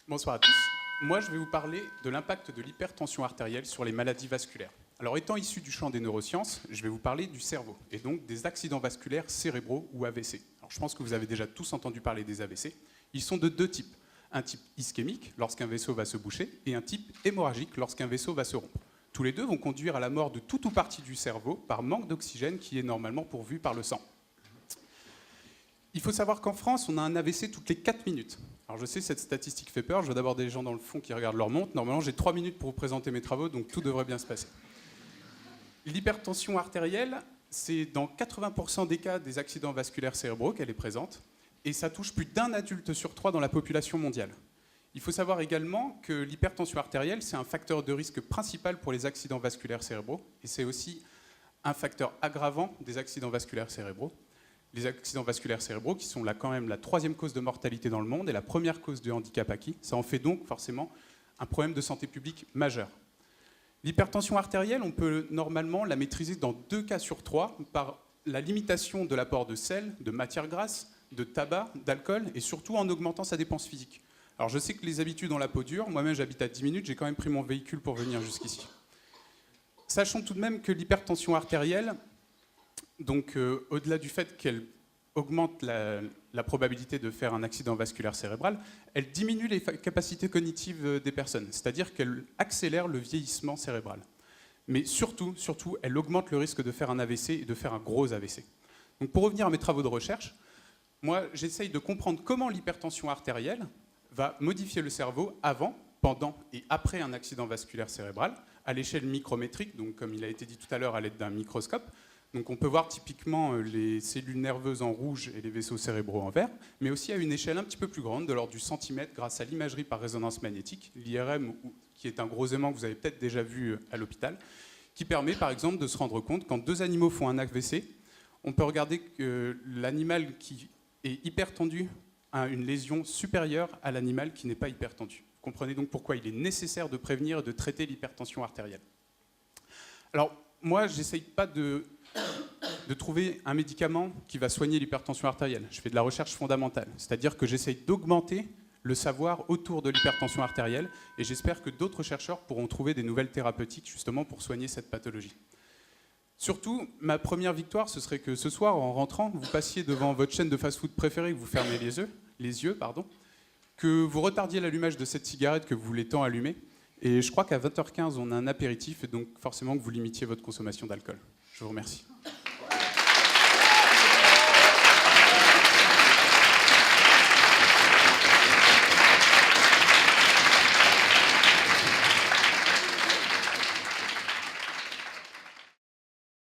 Bonsoir à tous. Moi, je vais vous parler de l'impact de l'hypertension artérielle sur les maladies vasculaires. Alors, étant issu du champ des neurosciences, je vais vous parler du cerveau, et donc des accidents vasculaires cérébraux ou AVC. Alors, je pense que vous avez déjà tous entendu parler des AVC. Ils sont de deux types. Un type ischémique, lorsqu'un vaisseau va se boucher, et un type hémorragique, lorsqu'un vaisseau va se rompre. Tous les deux vont conduire à la mort de tout ou partie du cerveau par manque d'oxygène qui est normalement pourvu par le sang. Il faut savoir qu'en France, on a un AVC toutes les 4 minutes. Alors je sais, cette statistique fait peur, je vois d'abord des gens dans le fond qui regardent leur montre. Normalement, j'ai 3 minutes pour vous présenter mes travaux, donc tout devrait bien se passer. L'hypertension artérielle, c'est dans 80% des cas des accidents vasculaires cérébraux qu'elle est présente, et ça touche plus d'un adulte sur 3 dans la population mondiale. Il faut savoir également que l'hypertension artérielle, c'est un facteur de risque principal pour les accidents vasculaires cérébraux, et c'est aussi un facteur aggravant des accidents vasculaires cérébraux. Les accidents vasculaires cérébraux, qui sont là quand même la 3e cause de mortalité dans le monde et la première cause de handicap acquis, ça en fait donc forcément un problème de santé publique majeur. L'hypertension artérielle, on peut normalement la maîtriser dans 2 cas sur 3 par la limitation de l'apport de sel, de matières grasses, de tabac, d'alcool et surtout en augmentant sa dépense physique. Alors je sais que les habitudes ont la peau dure, moi-même j'habite à 10 minutes, j'ai quand même pris mon véhicule pour venir jusqu'ici. Sachons tout de même que l'hypertension artérielle, donc au-delà du fait qu'elle augmente la probabilité de faire un accident vasculaire cérébral, elle diminue les capacités cognitives des personnes, c'est-à-dire qu'elle accélère le vieillissement cérébral. Mais surtout, elle augmente le risque de faire un AVC et de faire un gros AVC. Donc pour revenir à mes travaux de recherche, moi j'essaye de comprendre comment l'hypertension artérielle va modifier le cerveau avant, pendant et après un accident vasculaire cérébral, à l'échelle micrométrique, donc comme il a été dit tout à l'heure à l'aide d'un microscope. Donc on peut voir typiquement les cellules nerveuses en rouge et les vaisseaux cérébraux en vert, mais aussi à une échelle un petit peu plus grande, de l'ordre du centimètre, grâce à l'imagerie par résonance magnétique, l'IRM, qui est un gros aimant que vous avez peut-être déjà vu à l'hôpital, qui permet par exemple de se rendre compte quand 2 animaux font un AVC, on peut regarder que l'animal qui est hypertendu a une lésion supérieure à l'animal qui n'est pas hypertendu. Vous comprenez donc pourquoi il est nécessaire de prévenir et de traiter l'hypertension artérielle. Alors moi, j'essaye pas de trouver un médicament qui va soigner l'hypertension artérielle. Je fais de la recherche fondamentale, c'est-à-dire que j'essaye d'augmenter le savoir autour de l'hypertension artérielle et j'espère que d'autres chercheurs pourront trouver des nouvelles thérapeutiques justement pour soigner cette pathologie. Surtout, ma première victoire, ce serait que ce soir, en rentrant, vous passiez devant votre chaîne de fast-food préférée, que vous fermez les yeux, que vous retardiez l'allumage de cette cigarette que vous voulez tant allumer. Et je crois qu'à 20h15, on a un apéritif et donc forcément que vous limitiez votre consommation d'alcool. Je vous remercie.